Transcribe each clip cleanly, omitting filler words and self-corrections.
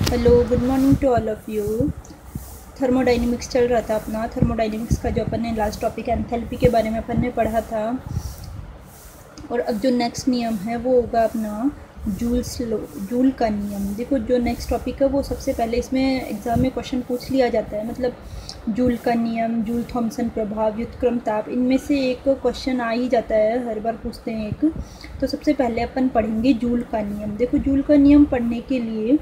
Hello, good morning to all of you. Thermodynamics चल रहा था अपना। थर्मोडाइनमिक्स का जो अपन ने लास्ट टॉपिक एंथैल्पी के बारे में अपन ने पढ़ा था, और अब जो नेक्स्ट नियम है वो होगा अपना जूल का नियम। देखो, जो नेक्स्ट टॉपिक है वो सबसे पहले इसमें एग्ज़ाम में क्वेश्चन पूछ लिया जाता है, मतलब जूल का नियम, जूल थॉमसन प्रभाव, व्युत्क्रम ताप, इनमें से एक क्वेश्चन आ ही जाता है, हर बार पूछते हैं एक। तो सबसे पहले अपन पढ़ेंगे जूल का नियम। देखो, जूल का नियम पढ़ने के लिए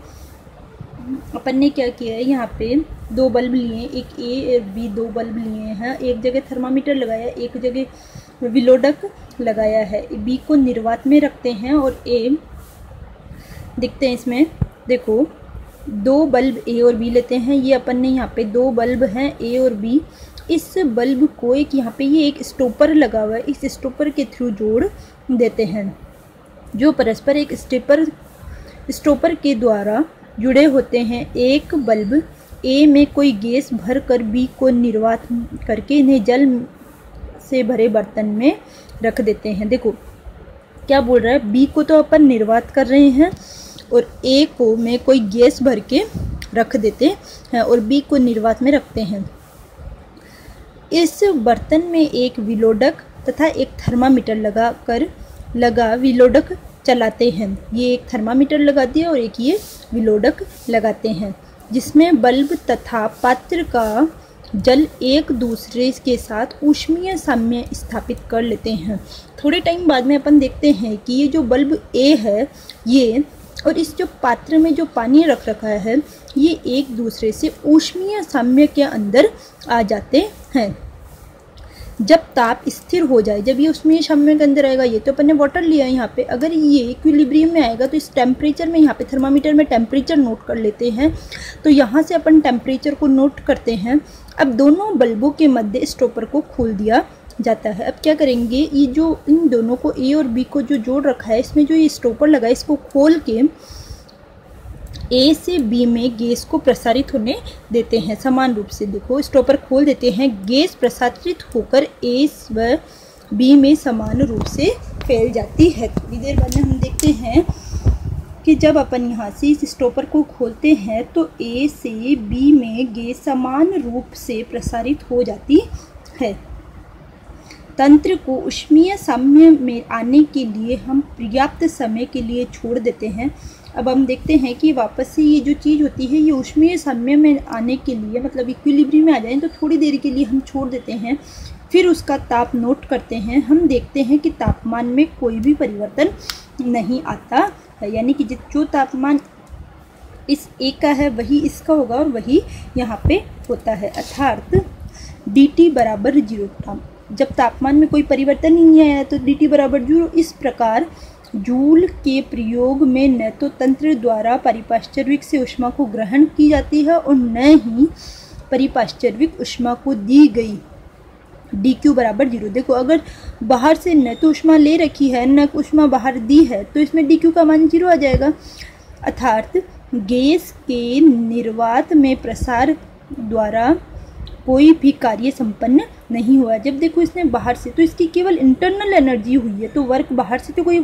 अपन ने क्या किया है, यहाँ पे दो बल्ब लिए, एक ए और बी, दो बल्ब लिए हैं। एक जगह थर्मामीटर लगाया, एक जगह विलोडक लगाया है। बी को निर्वात में रखते हैं और ए दिखते हैं इसमें। देखो, दो बल्ब ए और बी लेते हैं। ये अपन ने यहाँ पे दो बल्ब हैं ए और बी। इस बल्ब को एक यहाँ पे ये एक स्टॉपर लगा हुआ है, इस स्टॉपर के थ्रू जोड़ देते हैं, जो परस्पर एक स्टॉपर के द्वारा जुड़े होते हैं। एक बल्ब ए में कोई गैस भर कर बी को निर्वात करके इन्हें जल से भरे बर्तन में रख देते हैं। देखो क्या बोल रहा है, बी को तो अपन निर्वात कर रहे हैं और ए को में कोई गैस भर के रख देते हैं और बी को निर्वात में रखते हैं। इस बर्तन में एक विलोडक तथा एक थर्मामीटर लगा विलोडक चलाते हैं। ये एक थर्मामीटर लगा दिया और एक ये विलोडक लगाते हैं, जिसमें बल्ब तथा पात्र का जल एक दूसरे के साथ ऊष्मीय साम्य स्थापित कर लेते हैं। थोड़े टाइम बाद में अपन देखते हैं कि ये जो बल्ब ए है ये और इस जो पात्र में जो पानी रख रखा है, ये एक दूसरे से ऊष्मीय साम्य के अंदर आ जाते हैं। जब ताप स्थिर हो जाए, जब ये ऊष्मीय साम्य के अंदर आएगा, ये तो अपन ने वाटर लिया है यहाँ पे, अगर ये इक्विलिब्रियम में आएगा तो इस टेम्परेचर में, यहाँ पे थर्मामीटर में टेम्परेचर नोट कर लेते हैं। तो यहाँ से अपन टेम्परेचर को नोट करते हैं। अब दोनों बल्बों के मध्य स्टॉपर को खोल दिया जाता है। अब क्या करेंगे, ये जो इन दोनों को ए और बी को जो जोड़ रखा है, इसमें जो ये स्टॉपर लगा है, इसको खोल के ए से बी में गैस को प्रसारित होने देते हैं समान रूप से। देखो, स्टॉपर खोल देते हैं, गैस प्रसारित होकर ए व बी में समान रूप से फैल जाती है। थोड़ी देर बाद में हम देखते हैं कि जब अपन यहाँ से इस स्टॉपर को खोलते हैं तो ए से बी में गैस समान रूप से प्रसारित हो जाती है। तंत्र को ऊष्मीय साम्य में आने के लिए हम पर्याप्त समय के लिए छोड़ देते हैं। अब हम देखते हैं कि वापस से ये जो चीज़ होती है, ये ऊष्मीय साम्य में आने के लिए, मतलब इक्विलिब्रियम में आ जाए, तो थोड़ी देर के लिए हम छोड़ देते हैं। फिर उसका ताप नोट करते हैं। हम देखते हैं कि तापमान में कोई भी परिवर्तन नहीं आता है, यानी कि जो तापमान इस ए का है वही इसका होगा और वही यहाँ पे होता है, अर्थात dt बराबर 0। जब तापमान में कोई परिवर्तन ही नहीं आया तो dt बराबर 0। इस प्रकार जूल के प्रयोग में न तो तंत्र द्वारा परिपार्श्विक से ऊष्मा को ग्रहण की जाती है और न ही परिपार्श्विक ऊष्मा को दी गई dq बराबर 0। देखो, अगर बाहर से न तो ऊष्मा ले रखी है न ऊष्मा बाहर दी है तो इसमें dq का मान 0 आ जाएगा, अर्थात गैस के निर्वात में प्रसार द्वारा कोई भी कार्य संपन्न नहीं हुआ। जब देखो इसने बाहर से, तो इसकी केवल इंटरनल एनर्जी हुई है, तो वर्क बाहर से तो कोई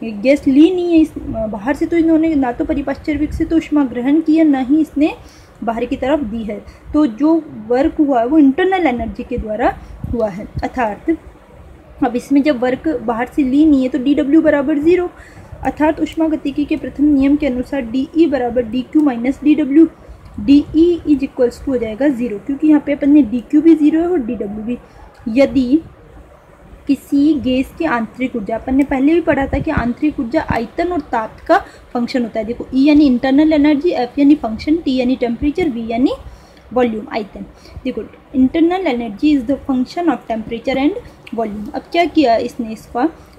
गैस ली नहीं है। इस बाहर से तो इन्होंने ना तो परिपार्श्विक से तो ऊष्मा ग्रहण की है, ना ही इसने बाहर की तरफ दी है। तो जो वर्क हुआ है वो इंटरनल एनर्जी के द्वारा हुआ है, अर्थात अब इसमें जब वर्क बाहर से ली नहीं है तो dw बराबर 0, अर्थात ऊष्मागतिकी के प्रथम नियम के अनुसार dE बराबर dq minus dw। dE is equals to हो जाएगा 0, क्योंकि यहाँ पे अपन ने dq भी 0 है और dw भी। यदि किसी गैस की आंतरिक ऊर्जा, अपन ने पहले भी पढ़ा था कि आंतरिक ऊर्जा आयतन और ताप का फंक्शन होता है। देखो, E यानी इंटरनल एनर्जी, F यानी फंक्शन, T यानी टेम्परेचर, V यानी वॉल्यूम, आयतन। देखो, internal energy is the function of temperature and volume. अब क्या किया इसने,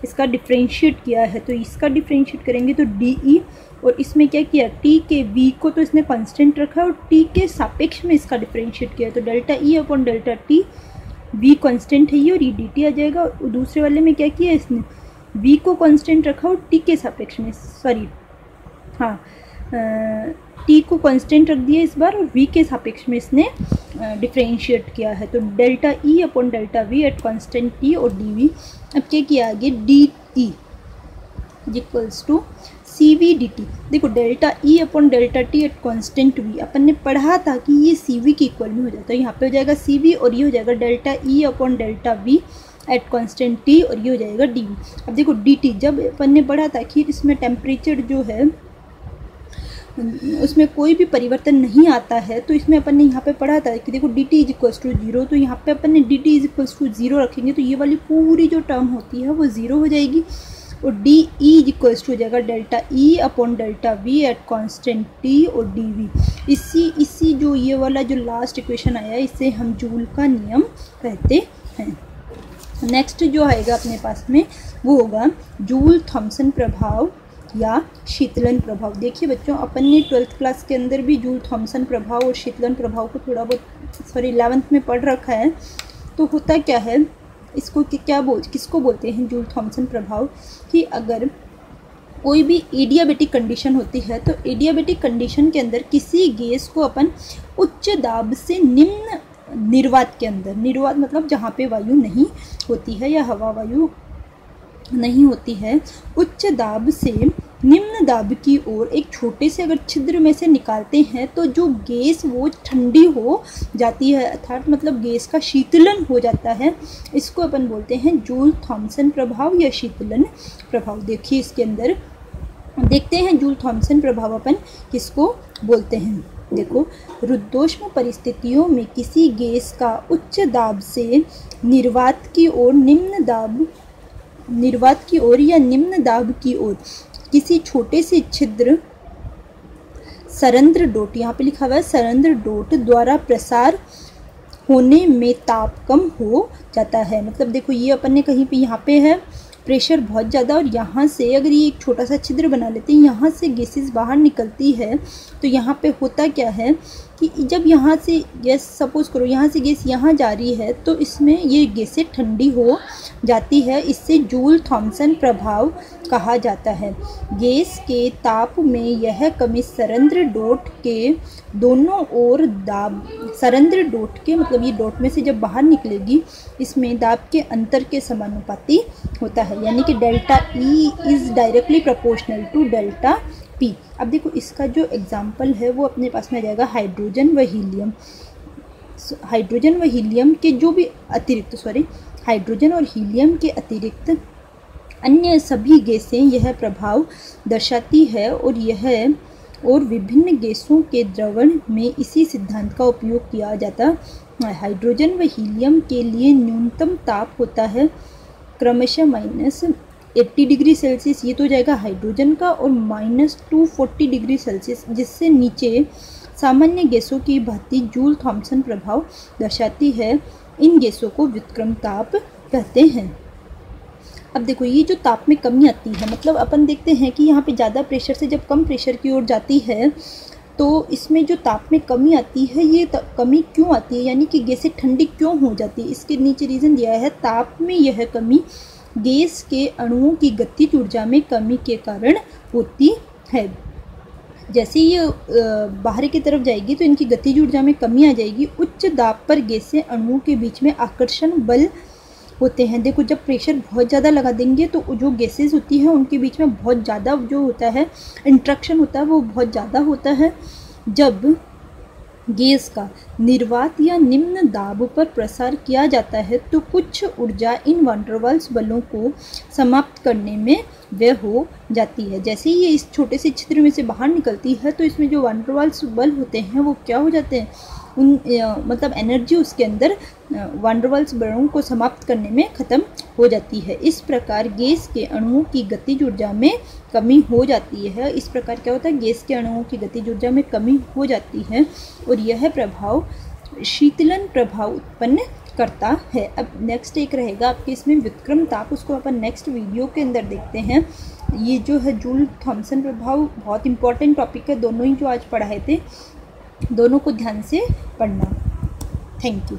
इसका डिफ्रेंशिएट किया है, तो इसका डिफ्रेंशिएट करेंगे तो dE, और इसमें क्या किया, T के V को तो इसने कांस्टेंट रखा और T के सापेक्ष में इसका डिफ्रेंशिएट किया, तो delta E upon delta T, V constant है ये और dt आ जाएगा। और दूसरे वाले में क्या किया इसने, V को कांस्टेंट रखा और T के सापेक्ष में, T को कांस्टेंट रख दिया इस बार और V के सापेक्ष में इसने डिफ्रेंशिएट किया है, तो delta E upon delta V at constant T और dV। अब क्या किया आगे, dE equals to C V D T. देखो delta E upon delta T at constant V, अपन ने पढ़ा था कि ये सी वी के इक्वल में हो जाता है। यहाँ पे हो जाएगा सी वी और ये हो जाएगा delta E upon delta V at constant T, और ये हो जाएगा डी वी। अब देखो डी टी, जब अपन ने पढ़ा था कि इसमें टेम्परेचर जो है उसमें कोई भी परिवर्तन नहीं आता है, तो इसमें अपन ने यहाँ पे पढ़ा था कि देखो D T is equals to zero, तो यहाँ पे अपन ने D T is equals to zero रखेंगे तो ये वाली पूरी जो टर्म होती है वो ज़ीरो हो जाएगी, और D E is equals to हो जाएगा delta E upon delta V at constant T और डी वी। इसी जो ये वाला जो लास्ट इक्वेशन आया इसे हम जूल का नियम कहते हैं। नेक्स्ट जो आएगा अपने पास में वो होगा जूल थॉमसन प्रभाव या शीतलन प्रभाव। देखिए बच्चों, अपन ने 12th क्लास के अंदर भी जूल थॉमसन प्रभाव और शीतलन प्रभाव को थोड़ा बहुत 11th में पढ़ रखा है। तो होता क्या है, इसको किसको बोलते हैं जूल थॉमसन प्रभाव, कि अगर कोई भी एडियाबेटिक कंडीशन होती है तो एडियाबेटिक कंडीशन के अंदर किसी गैस को अपन उच्च दाब से निम्न निर्वात के अंदर, निर्वात मतलब जहाँ पे वायु नहीं होती है या हवा वायु नहीं होती है, उच्च दाब से निम्न दाब की ओर एक छोटे से अगर छिद्र में से निकालते हैं तो जो गैस वो ठंडी हो जाती है, अर्थात मतलब गैस का शीतलन हो जाता है। इसको अपन बोलते हैं जूल थॉमसन प्रभाव या शीतलन प्रभाव। देखिए इसके अंदर देखते हैं जूल थॉमसन प्रभाव अपन किसको बोलते हैं। देखो, रुद्धोष्म परिस्थितियों में किसी गैस का उच्च दाब से निर्वात की ओर या निम्न दाब की ओर किसी छोटे से छिद्र सरंध्र डोट, यहाँ पे लिखा हुआ है सरंध्र डोट द्वारा प्रसार होने में ताप कम हो जाता है। मतलब देखो ये अपन ने कहीं पे यहाँ पे है प्रेशर बहुत ज़्यादा, और यहाँ से अगर ये एक छोटा सा छिद्र बना लेते हैं, यहाँ से गैसेस बाहर निकलती है, तो यहाँ पे होता क्या है कि जब यहाँ से गैस, सपोज करो यहाँ से गैस यहाँ जा रही है, तो इसमें ये गैसें ठंडी हो जाती है। इससे जूल थॉमसन प्रभाव कहा जाता है। गैस के ताप में यह कमी सरंध्र डोट के दोनों ओर दाब, सरंध्र डोट के मतलब ये डोट में से जब बाहर निकलेगी इसमें दाब के अंतर के समानुपाती होता है, यानी कि delta E is directly proportional to delta P. अब देखो इसका जो एग्जाम्पल है वो अपने पास में आ जाएगा हाइड्रोजन व हीलियम। हाइड्रोजन व हीलियम के जो भी अतिरिक्त हाइड्रोजन और हीलियम के अतिरिक्त अन्य सभी गैसें यह प्रभाव दर्शाती है, और विभिन्न गैसों के द्रवण में इसी सिद्धांत का उपयोग किया जाता है। हाइड्रोजन व हीलियम के लिए न्यूनतम ताप होता है क्रमशः -80 डिग्री सेल्सियस, ये तो हो जाएगा हाइड्रोजन का, और -240 डिग्री सेल्सियस, जिससे नीचे सामान्य गैसों की भांति जूल थॉमसन प्रभाव दर्शाती है। इन गैसों को व्युत्क्रम ताप कहते हैं। अब देखो ये जो ताप में कमी आती है, मतलब अपन देखते हैं कि यहाँ पे ज़्यादा प्रेशर से जब कम प्रेशर की ओर जाती है तो इसमें जो ताप में कमी आती है, ये कमी क्यों आती है, यानी कि गैसें ठंडी क्यों हो जाती है, इसके नीचे रीज़न दिया है। ताप में यह कमी गैस के अणुओं की गतिज ऊर्जा में कमी के कारण होती है। जैसे ये बाहर की तरफ जाएगी तो इनकी गतिज ऊर्जा में कमी आ जाएगी। उच्च दाब पर गैसें अणुओं के बीच में आकर्षण बल होते हैं। देखो जब प्रेशर बहुत ज़्यादा लगा देंगे तो जो गैसेस होती हैं उनके बीच में बहुत ज़्यादा जो होता है इंट्रैक्शन होता है, वो बहुत ज़्यादा होता है। जब गैस का निर्वात या निम्न दाब पर प्रसार किया जाता है तो कुछ ऊर्जा इन वांडरवाल्स बलों को समाप्त करने में व्यय हो जाती है। जैसे ही ये इस छोटे से छिद्र में से बाहर निकलती है तो इसमें जो वांडरवाल्स बल होते हैं वो क्या हो जाते हैं, मतलब एनर्जी उसके अंदर वांडरवाल्स बलों को समाप्त करने में ख़त्म हो जाती है। इस प्रकार गैस के अणुओं की गतिज ऊर्जा में कमी हो जाती है। इस प्रकार क्या होता है, गैस के अणुओं की गतिज ऊर्जा में कमी हो जाती है और यह प्रभाव शीतलन प्रभाव उत्पन्न करता है। अब नेक्स्ट एक रहेगा आपके इसमें व्युत्क्रम ताप, उसको अपन नेक्स्ट वीडियो के अंदर देखते हैं। ये जो है जूल थॉमसन प्रभाव बहुत इंपॉर्टेंट टॉपिक है, दोनों ही जो आज पढ़ाए थे दोनों को ध्यान से पढ़ना। Thank you.